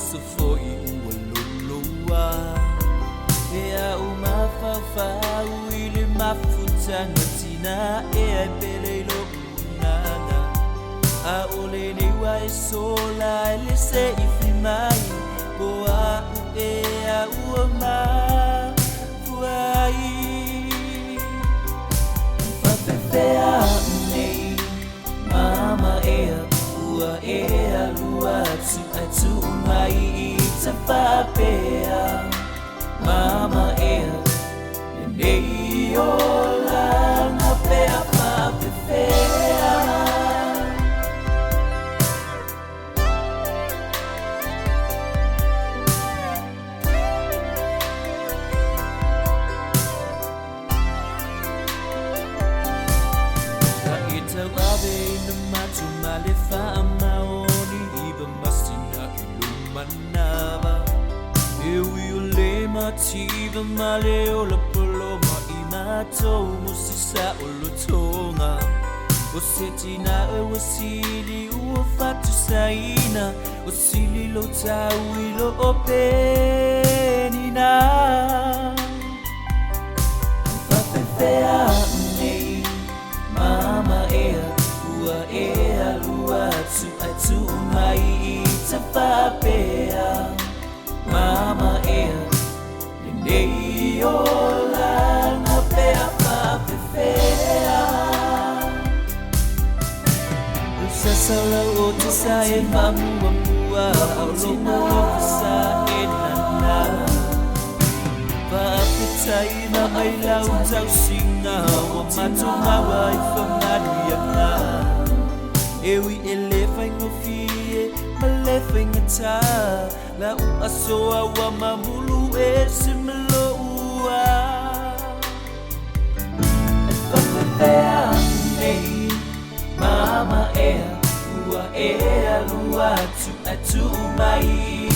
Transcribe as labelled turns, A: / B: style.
A: so for you aluluwa ea umafafa uile mafuta ngatina ea pele ilobunana aolele wa esola elise ifimai boa ea uoma fuai fafefea nei mama ea ua ea lua tu mai itafapea mama ea nei ola ngapea fafefea Tawabe na matumalefa amaoni iba masina ilumanaba ewi ulema tiva maleo la poloma imato musisa ulutonga osetina wasili uofatu saina wasili lo tawilo openina fafefea mama ea ua ea lua tu mai itafapea mama ea nei ola ngapea fafefea usasala o te sae mamua aulomo sa enana Papetai na may lautau singa Wamatunga wa ifamariana Ewi elefay ngofie malefay ngata La uasoa wa mamulu esimelo ua Fafefea nei mama ea ua ea lua tu mai